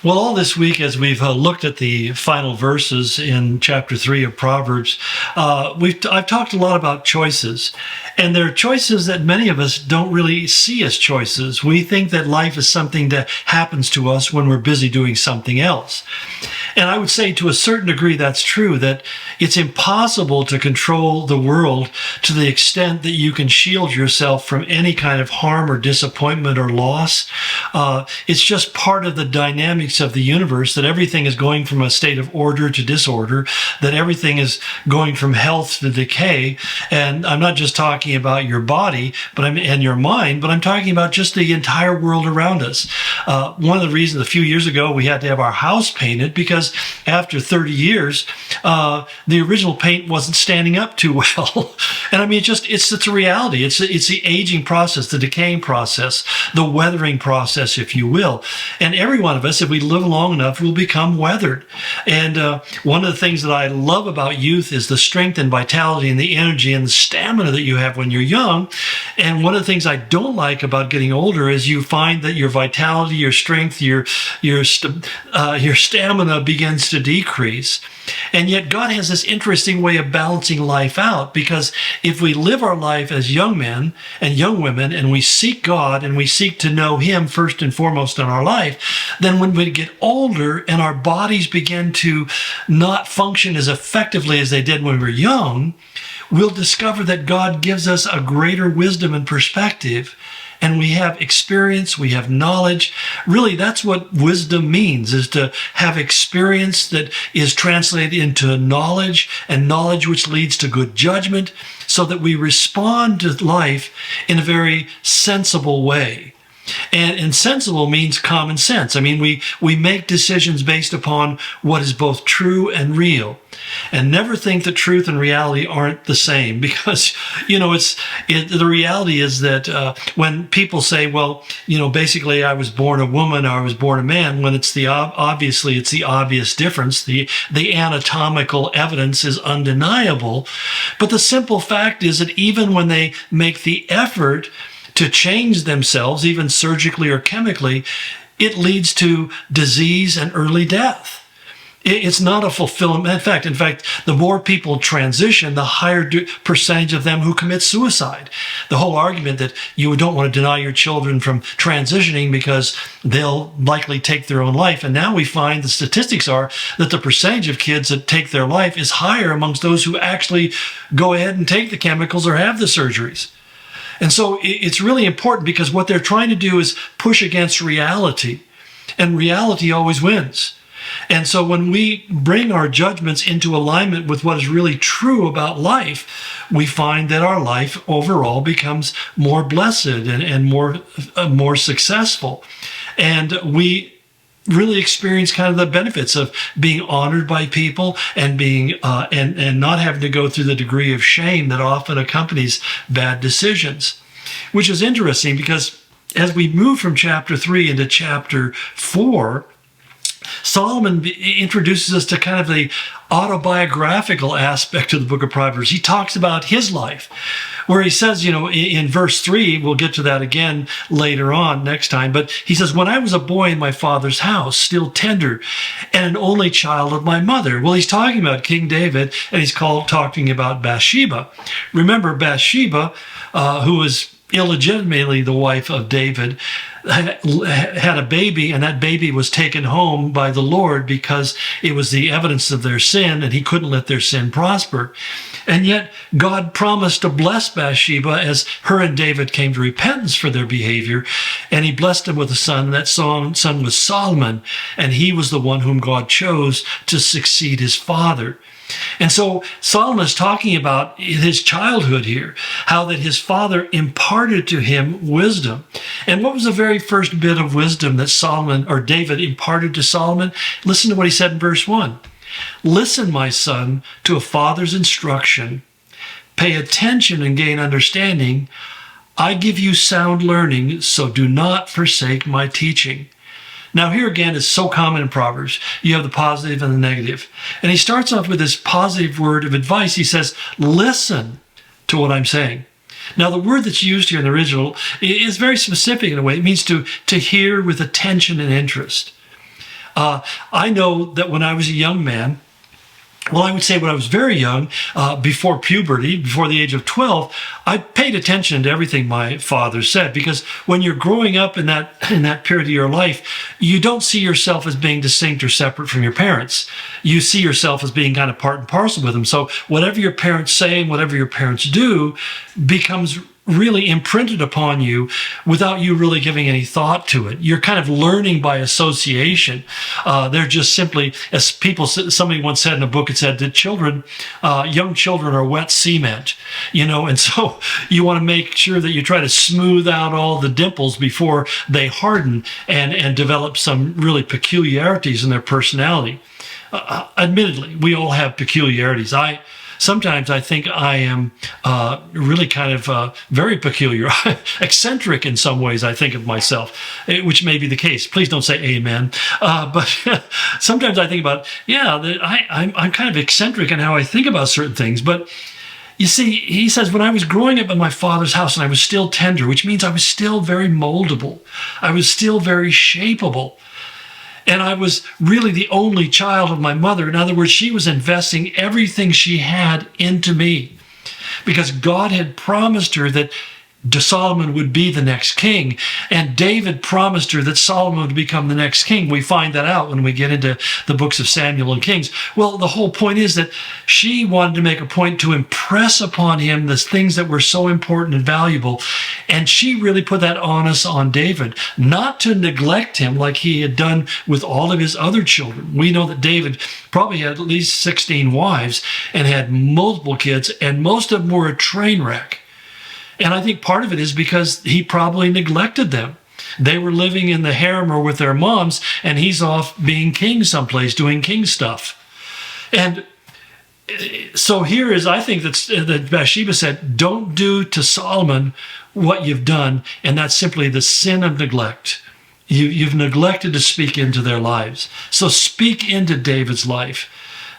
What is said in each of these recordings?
Well, all this week, as we've looked at the final verses in chapter 3 of Proverbs, I've talked a lot about choices. And there are choices that many of us don't really see as choices. We think that life is something that happens to us when we're busy doing something else. And I would say to a certain degree that's true, that it's impossible to control the world to the extent that you can shield yourself from any kind of harm or disappointment or loss. It's just part of the dynamics of the universe that everything is going from a state of order to disorder, that everything is going from health to decay. And I'm not just talking about your body and your mind, but I'm talking about just the entire world around us. One of the reasons a few years ago we had to have our house painted, because after 30 years, the original paint wasn't standing up too well. And I mean, it's a reality. It's the aging process, the decaying process, the weathering process, if you will. And every one of us, if we live long enough, will become weathered. And one of the things that I love about youth is the strength and vitality and the energy and the stamina that you have when you're young. And one of the things I don't like about getting older is you find that your vitality, your strength, your stamina begins to decrease. And yet God has this interesting way of balancing life out, because if we live our life as young men and young women and we seek God and we seek to know Him first and foremost in our life, then when we get older and our bodies begin to not function as effectively as they did when we were young, we'll discover that God gives us a greater wisdom and perspective. And we have experience, we have knowledge. Really, that's what wisdom means, is to have experience that is translated into knowledge, and knowledge which leads to good judgment, so that we respond to life in a very sensible way. And sensible means common sense. I mean, we make decisions based upon what is both true and real. And never think that truth and reality aren't the same, because, the reality is that when people say, well, basically I was born a woman or I was born a man, when it's the obvious difference. The anatomical evidence is undeniable. But the simple fact is that even when they make the effort to change themselves, even surgically or chemically, it leads to disease and early death. It's not a fulfillment. In fact, the more people transition, the higher percentage of them who commit suicide. The whole argument that you don't want to deny your children from transitioning because they'll likely take their own life. And now we find the statistics are that the percentage of kids that take their life is higher amongst those who actually go ahead and take the chemicals or have the surgeries. And so it's really important, because what they're trying to do is push against reality, and reality always wins. And so when we bring our judgments into alignment with what is really true about life, we find that our life overall becomes more blessed and more successful. And we really experience kind of the benefits of being honored by people and being and not having to go through the degree of shame that often accompanies bad decisions. Which is interesting, because as we move from chapter 3 into chapter 4, Solomon introduces us to kind of the autobiographical aspect of the book of Proverbs. He talks about his life, where he says, in verse 3, we'll get to that again later on next time, but he says, when I was a boy in my father's house, still tender, and an only child of my mother. Well, he's talking about King David, and he's talking about Bathsheba. Remember, Bathsheba, who was illegitimately the wife of David, had a baby, and that baby was taken home by the Lord because it was the evidence of their sin, and he couldn't let their sin prosper. And yet God promised to bless Bathsheba as her and David came to repentance for their behavior, and he blessed them with a son. That son was Solomon, and he was the one whom God chose to succeed his father. And so Solomon is talking about his childhood here, how that his father imparted to him wisdom. And what was the very first bit of wisdom that David imparted to Solomon? Listen to what he said in verse 1. Listen, my son, to a father's instruction. Pay attention and gain understanding. I give you sound learning, so do not forsake my teaching. Now, here again is so common in Proverbs. You have the positive and the negative. And he starts off with this positive word of advice. He says, listen to what I'm saying. Now, the word that's used here in the original is very specific in a way. It means to hear with attention and interest. I know that when I was a young man, well, I would say when I was very young, before puberty, before the age of 12, I paid attention to everything my father said, because when you're growing up in that period of your life, you don't see yourself as being distinct or separate from your parents. You see yourself as being kind of part and parcel with them. So whatever your parents say and whatever your parents do becomes really imprinted upon you without you really giving any thought to it. You're kind of learning by association. They're just simply, as somebody once said in a book, it said that young children are wet cement, and so you want to make sure that you try to smooth out all the dimples before they harden and develop some really peculiarities in their personality. Admittedly, we all have peculiarities. Sometimes I think I am really kind of very peculiar, eccentric in some ways, I think of myself, which may be the case. Please don't say amen. But sometimes I think about, I'm kind of eccentric in how I think about certain things. But you see, he says, when I was growing up in my father's house and I was still tender, which means I was still very moldable. I was still very shapeable. And I was really the only child of my mother. In other words, she was investing everything she had into me, because God had promised her that Solomon would be the next king, and David promised her that Solomon would become the next king. We find that out when we get into the books of Samuel and Kings. Well, the whole point is that she wanted to make a point to impress upon him the things that were so important and valuable, and she really put that onus on David, not to neglect him like he had done with all of his other children. We know that David probably had at least 16 wives and had multiple kids, and most of them were a train wreck. And I think part of it is because he probably neglected them. They were living in the harem or with their moms, and he's off being king someplace, doing king stuff. And so here is, I think that Bathsheba said, don't do to Solomon what you've done, and that's simply the sin of neglect. You've neglected to speak into their lives. So speak into David's life.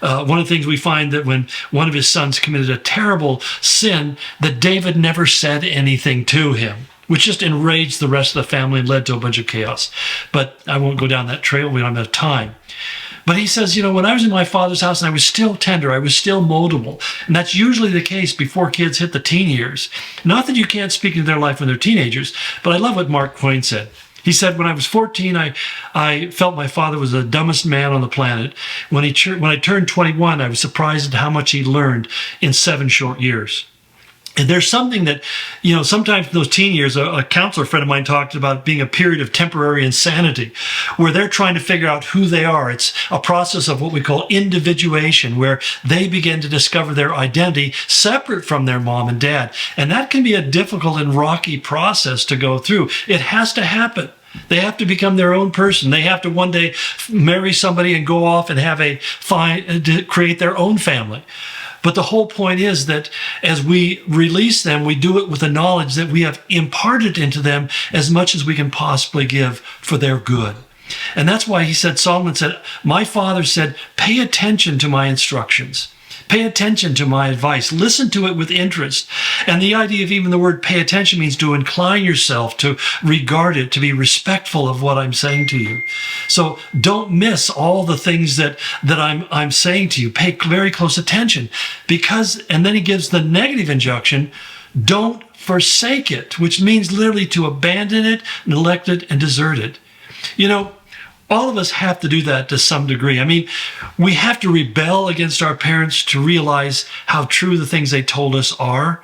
One of the things we find that when one of his sons committed a terrible sin, that David never said anything to him, which just enraged the rest of the family and led to a bunch of chaos. But I won't go down that trail. We don't have time. But he says, when I was in my father's house and I was still tender, I was still moldable. And that's usually the case before kids hit the teen years. Not that you can't speak into their life when they're teenagers, but I love what Mark Twain said. He said, when I was 14, I felt my father was the dumbest man on the planet. When I turned 21, I was surprised at how much he learned in 7 short years. And there's something that, sometimes in those teen years, a counselor friend of mine talked about being a period of temporary insanity, where they're trying to figure out who they are. It's a process of what we call individuation, where they begin to discover their identity separate from their mom and dad. And that can be a difficult and rocky process to go through. It has to happen. They have to become their own person. They have to one day marry somebody and go off and create their own family. But the whole point is that as we release them, we do it with the knowledge that we have imparted into them as much as we can possibly give for their good. And that's why Solomon said, my father said, pay attention to my instructions. Pay attention to my advice. Listen to it with interest. And the idea of even the word pay attention means to incline yourself, to regard it, to be respectful of what I'm saying to you. So don't miss all the things that I'm saying to you. Pay very close attention, and then he gives the negative injunction, don't forsake it, which means literally to abandon it, neglect it, and desert it. All of us have to do that to some degree. I mean, we have to rebel against our parents to realize how true the things they told us are.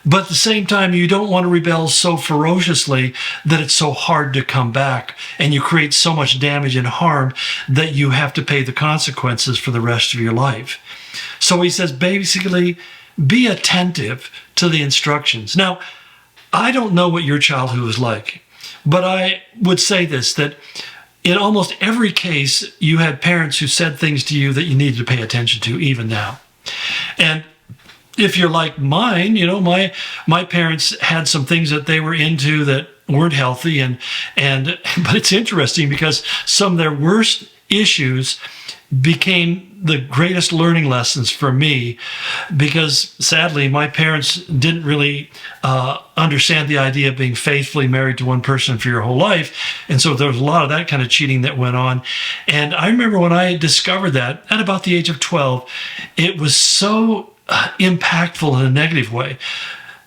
But at the same time, you don't want to rebel so ferociously that it's so hard to come back, and you create so much damage and harm that you have to pay the consequences for the rest of your life. So he says, basically, be attentive to the instructions. Now, I don't know what your childhood was like, but I would say this, that in almost every case, you had parents who said things to you that you needed to pay attention to, even now. And if you're like mine, my parents had some things that they were into that weren't healthy, but it's interesting because some of their worst issues became the greatest learning lessons for me, because sadly my parents didn't really understand the idea of being faithfully married to one person for your whole life. And so there was a lot of that kind of cheating that went on. And I remember when I discovered that at about the age of 12, it was so impactful in a negative way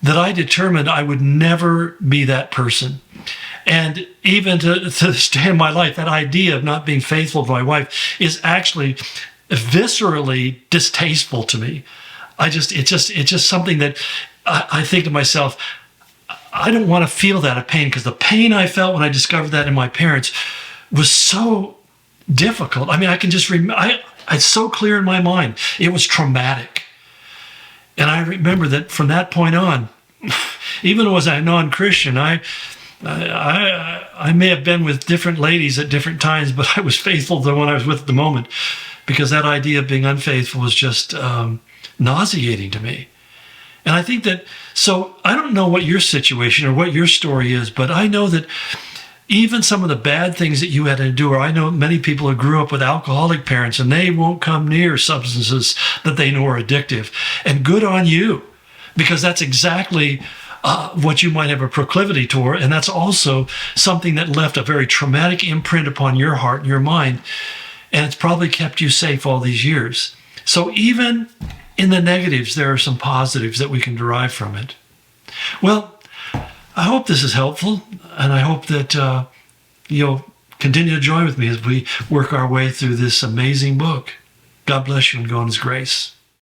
that I determined I would never be that person. And even to stay in my life, that idea of not being faithful to my wife is actually viscerally distasteful to me. It's just something that I think to myself, I don't want to feel that pain, because the pain I felt when I discovered that in my parents was so difficult. I mean, I can just remember, it's so clear in my mind. It was traumatic. And I remember that from that point on, even as a non-Christian, I may have been with different ladies at different times, but I was faithful to the one I was with at the moment, because that idea of being unfaithful was just nauseating to me. And I think that, so I don't know what your situation or what your story is, but I know that even some of the bad things that you had to endure, I know many people who grew up with alcoholic parents and they won't come near substances that they know are addictive. And good on you, because that's exactly what you might have a proclivity toward. And that's also something that left a very traumatic imprint upon your heart and your mind. And it's probably kept you safe all these years. So even in the negatives, there are some positives that we can derive from it. Well, I hope this is helpful, and I hope that you'll continue to join with me as we work our way through this amazing book. God bless you and go in His grace.